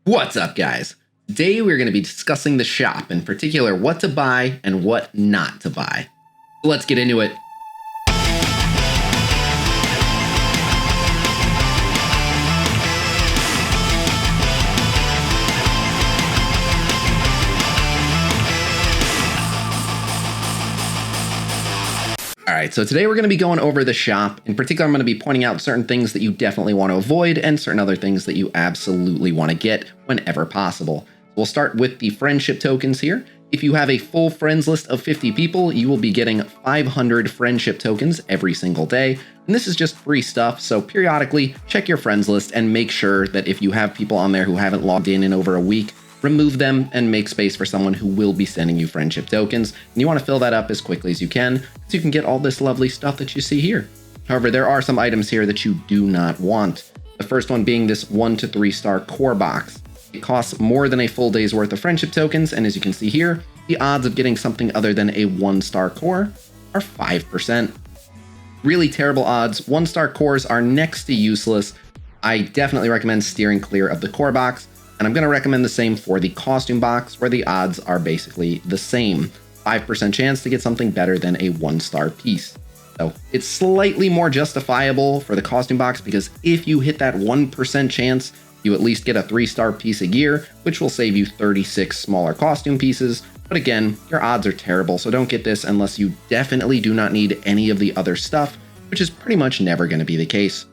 What's up, guys? Today we're going to be discussing the shop, in particular what to buy and what not to buy. So let's get into it. Alright, so today we're going to be going over the shop. In particular, I'm going to be pointing out certain things that you definitely want to avoid and certain other things that you absolutely want to get whenever possible. We'll start with the friendship tokens here. If you have a full friends list of 50 people, you will be getting 500 friendship tokens every single day. And this is just free stuff, so periodically check your friends list and make sure that if you have people on there who haven't logged in over a week, remove them and make space for someone who will be sending you friendship tokens. And you want to fill that up as quickly as you can so you can get all this lovely stuff that you see here. However, there are some items here that you do not want. The first one being this 1 to 3 star core box. It costs more than a full day's worth of friendship tokens, and as you can see here, the odds of getting something other than a 1-star core are 5%. Really terrible odds. 1-star cores are next to useless. I definitely recommend steering clear of the core box, and I'm going to recommend the same for the costume box, where the odds are basically the same. 5% chance to get something better than a 1-star piece. So it's slightly more justifiable for the costume box because if you hit that 1% chance, you at least get a 3-star piece a year, which will save you 36 smaller costume pieces. But again, your odds are terrible, so don't get this unless you definitely do not need any of the other stuff, which is pretty much never going to be the case.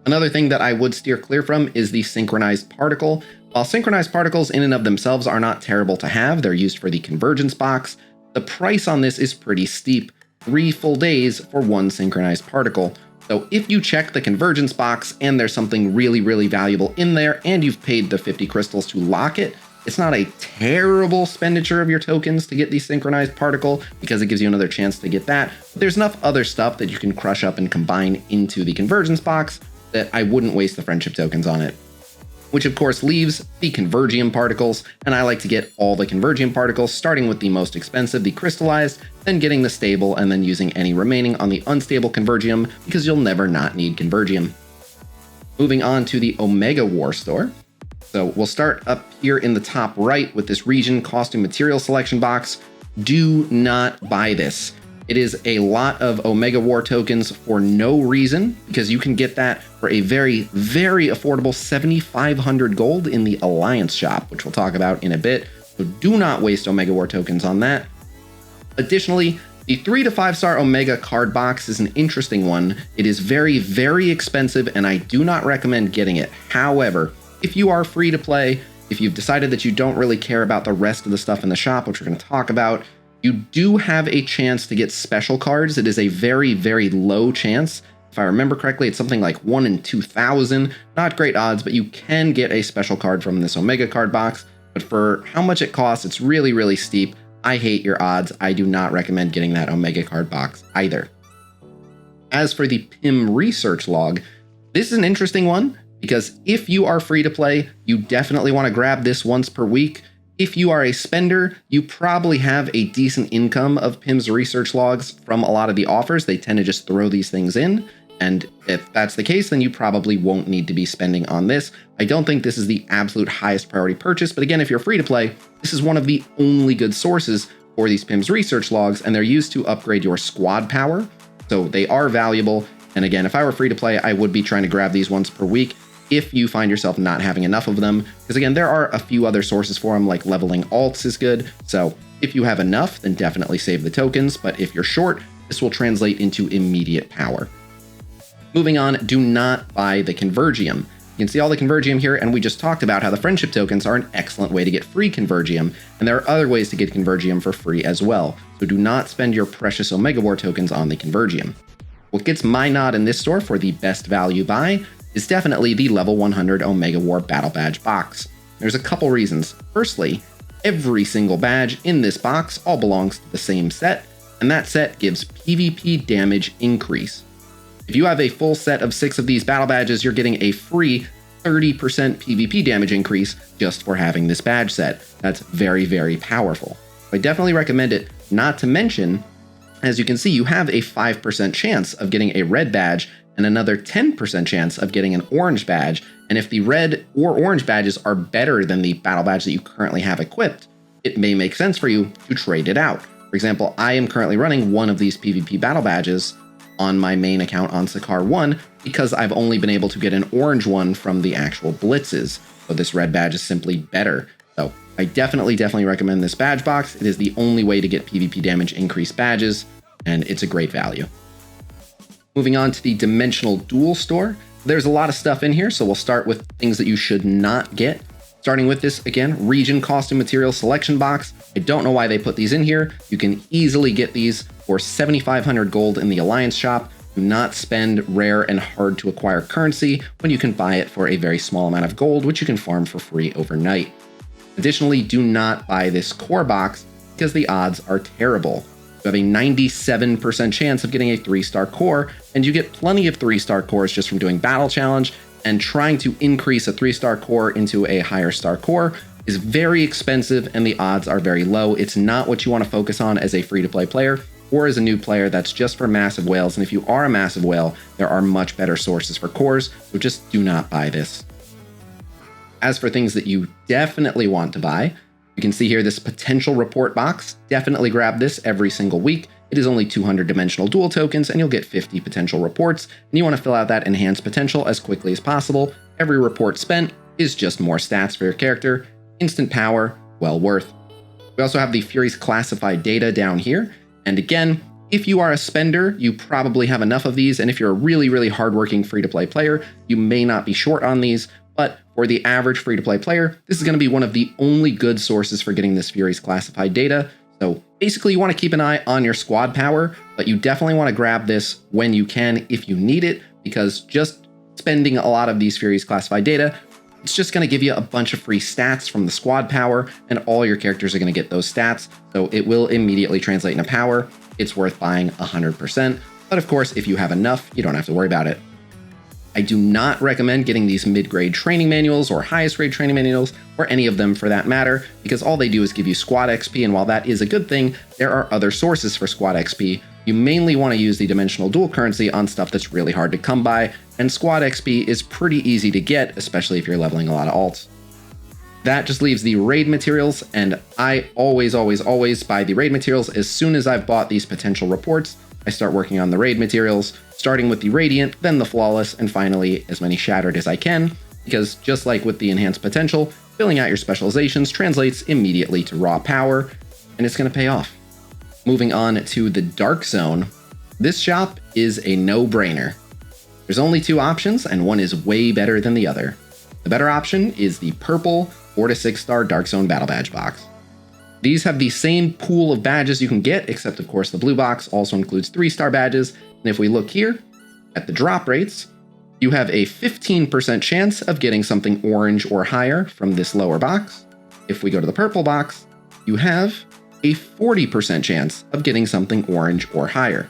Another thing that I would steer clear from is the synchronized particle. While synchronized particles in and of themselves are not terrible to have, they're used for the convergence box, the price on this is pretty steep. 3 full days for 1 synchronized particle. So if you check the convergence box and there's something really valuable in there and you've paid the 50 crystals to lock it, it's not a terrible expenditure of your tokens to get the synchronized particle because it gives you another chance to get that. But there's enough other stuff that you can crush up and combine into the convergence box that I wouldn't waste the friendship tokens on it. Which of course leaves the convergium particles, and I like to get all the convergium particles, starting with the most expensive, the crystallized, then getting the stable, and then using any remaining on the unstable convergium, because you'll never not need convergium. Moving on to the Omega War store. So we'll start up here in the top right with this region costume material selection box. Do not buy this. It is a lot of Omega War tokens for no reason, because you can get that for a very affordable 7,500 gold in the Alliance shop, which we'll talk about in a bit. So do not waste Omega War tokens on that. Additionally, the 3 to 5-star Omega card box is an interesting one. It is very expensive, and I do not recommend getting it. However, if you are free to play, if you've decided that you don't really care about the rest of the stuff in the shop, which we're going to talk about, you do have a chance to get special cards. It is a very low chance. If I remember correctly, it's something like 1 in 2,000. Not great odds, but you can get a special card from this Omega card box. But for how much it costs, it's really steep. I hate your odds. I do not recommend getting that Omega card box either. As for the PIM research log, this is an interesting one because if you are free to play, you definitely want to grab this once per week. If you are a spender, you probably have a decent income of PIM's research logs from a lot of the offers. They tend to just throw these things in. And if that's the case, then you probably won't need to be spending on this. I don't think this is the absolute highest priority purchase, but again, if you're free to play, this is one of the only good sources for these PIM's research logs, and they're used to upgrade your squad power. So they are valuable. And again, if I were free to play, I would be trying to grab these once per week if you find yourself not having enough of them. Because again, there are a few other sources for them, like leveling alts is good. So if you have enough, then definitely save the tokens. But if you're short, this will translate into immediate power. Moving on, do not buy the Convergium. You can see all the Convergium here, and we just talked about how the friendship tokens are an excellent way to get free Convergium, and there are other ways to get Convergium for free as well. So do not spend your precious Omega War tokens on the Convergium. What gets my nod in this store for the best value buy is definitely the level 100 Omega War Battle Badge box. There's a couple reasons. Firstly, every single badge in this box all belongs to the same set, and that set gives PvP damage increase. If you have a full set of 6 of these battle badges, you're getting a free 30% PvP damage increase just for having this badge set. That's very powerful. I definitely recommend it, not to mention, as you can see, you have a 5% chance of getting a red badge and another 10% chance of getting an orange badge. And if the red or orange badges are better than the battle badge that you currently have equipped, it may make sense for you to trade it out. For example, I am currently running one of these PvP battle badges on my main account on Sakar 1 because I've only been able to get an orange one from the actual blitzes. So this red badge is simply better. So I definitely recommend this badge box. It is the only way to get PvP damage increased badges, and it's a great value. Moving on to the Dimensional Duel store. There's a lot of stuff in here, so we'll start with things that you should not get. Starting with this, again, region costume material selection box. I don't know why they put these in here. You can easily get these for 7,500 gold in the Alliance shop. Do not spend rare and hard to acquire currency when you can buy it for a very small amount of gold, which you can farm for free overnight. Additionally, do not buy this core box because the odds are terrible. You have a 97% chance of getting a 3-star core, and you get plenty of 3-star cores just from doing Battle Challenge, and trying to increase a 3-star core into a higher star core is very expensive and the odds are very low. It's not what you want to focus on as a free-to-play player or as a new player. That's just for massive whales, and if you are a massive whale, there are much better sources for cores, so just do not buy this. As for things that you definitely want to buy, you can see here this potential report box. Definitely grab this every single week. It is only 200 dimensional duel tokens, and you'll get 50 potential reports, and you want to fill out that enhanced potential as quickly as possible. Every report spent is just more stats for your character. Instant power, well worth. We also have the Fury's classified data down here, and again, if you are a spender, you probably have enough of these, and if you're a really hardworking free-to-play player, you may not be short on these, but for the average free-to-play player, this is going to be one of the only good sources for getting this Fury's classified data. So basically you want to keep an eye on your squad power, but you definitely want to grab this when you can if you need it, because just spending a lot of these Fury's classified data, it's just going to give you a bunch of free stats from the squad power, and all your characters are going to get those stats, so it will immediately translate into power. It's worth buying 100%, but of course, if you have enough, you don't have to worry about it. I do not recommend getting these mid-grade training manuals or highest grade training manuals, or any of them for that matter, because all they do is give you squad XP, and while that is a good thing, there are other sources for squad XP. You mainly want to use the dimensional duel currency on stuff that's really hard to come by, and squad XP is pretty easy to get, especially if you're leveling a lot of alts. That just leaves the raid materials, and I always buy the raid materials as soon as I've bought these potential reports. I start working on the raid materials, starting with the Radiant, then the Flawless, and finally as many Shattered as I can, because just like with the enhanced potential, filling out your specializations translates immediately to raw power, and it's going to pay off. Moving on to the Dark Zone, this shop is a no-brainer. There's only 2 options, and one is way better than the other. The better option is the purple 4 to 6 star Dark Zone Battle Badge box. These have the same pool of badges you can get, except of course the blue box also includes 3-star badges, and if we look here at the drop rates, you have a 15% chance of getting something orange or higher from this lower box. If we go to the purple box, you have a 40% chance of getting something orange or higher.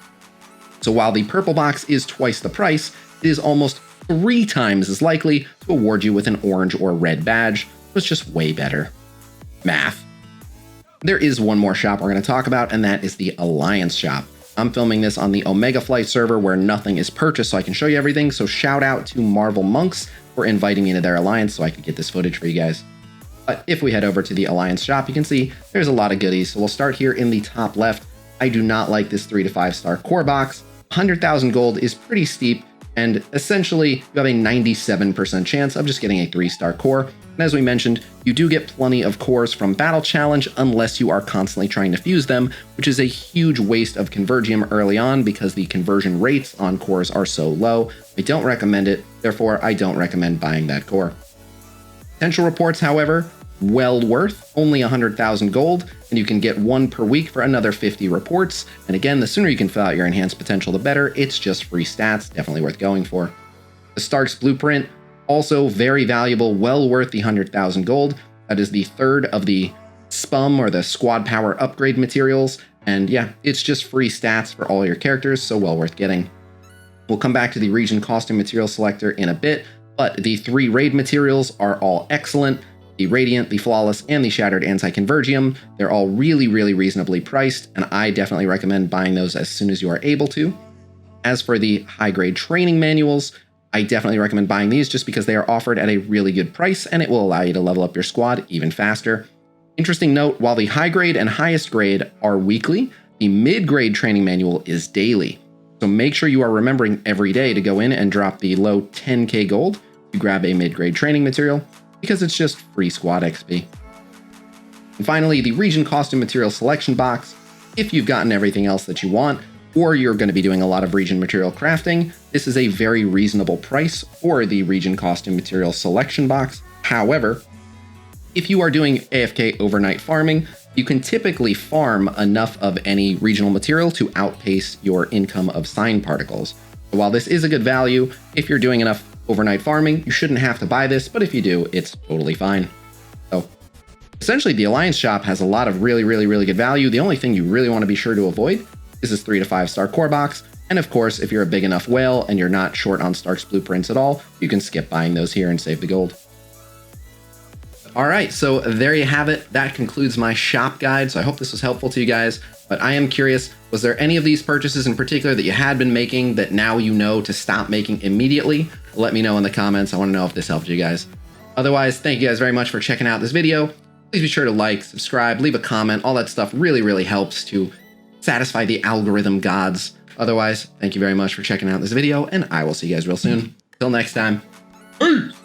So while the purple box is twice the price, it is almost 3 times as likely to award you with an orange or red badge, so it's just way better. Math. There is one more shop we're going to talk about, and that is the Alliance shop. I'm filming this on the Omega Flight server where nothing is purchased, so I can show you everything. So shout out to Marvel Monks for inviting me into their Alliance so I could get this footage for you guys. But if we head over to the Alliance shop, you can see there's a lot of goodies. So we'll start here in the top left. I do not like this 3 to 5 star core box. 100,000 gold is pretty steep, and essentially you have a 97% chance of just getting a 3-star core. And as we mentioned, you do get plenty of cores from Battle Challenge unless you are constantly trying to fuse them, which is a huge waste of Convergium early on because the conversion rates on cores are so low. I don't recommend it, therefore I don't recommend buying that core. Potential reports, however, well worth, only 100,000 gold, and you can get 1 per week for another 50 reports. And again, the sooner you can fill out your enhanced potential, the better. It's just free stats, definitely worth going for. The Stark's Blueprint, also very valuable, well worth the 100,000 gold. That is the 3rd of the SPUM or the squad power upgrade materials. And yeah, it's just free stats for all your characters, so well worth getting. We'll come back to the region costume material selector in a bit, but the 3 raid materials are all excellent. The Radiant, the Flawless, and the Shattered Anti-Convergium, they're all really reasonably priced, and I definitely recommend buying those as soon as you are able to. As for the high-grade training manuals, I definitely recommend buying these just because they are offered at a really good price and it will allow you to level up your squad even faster. Interesting note, while the high grade and highest grade are weekly, the mid-grade training manual is daily. So make sure you are remembering every day to go in and drop the low 10k gold to grab a mid-grade training material because it's just free squad XP. And finally, the region costume material selection box. If you've gotten everything else that you want, or you're going to be doing a lot of region material crafting, this is a very reasonable price for the region costume material selection box. However, if you are doing AFK overnight farming, you can typically farm enough of any regional material to outpace your income of sign particles. So while this is a good value, if you're doing enough overnight farming, you shouldn't have to buy this, but if you do, it's totally fine. So essentially, the Alliance shop has a lot of really good value. The only thing you really want to be sure to avoid is this 3 to 5 star core box. And of course, if you're a big enough whale and you're not short on Stark's blueprints at all, you can skip buying those here and save the gold. All right, so there you have it. That concludes my shop guide. So I hope this was helpful to you guys, but I am curious, was there any of these purchases in particular that you had been making that now you know to stop making immediately? Let me know in the comments. I want to know if this helped you guys. Otherwise, thank you guys very much for checking out this video. Please be sure to like, subscribe, leave a comment. All that stuff really helps to satisfy the algorithm gods. Otherwise, thank you very much for checking out this video, and I will see you guys real soon. Till next time. Peace!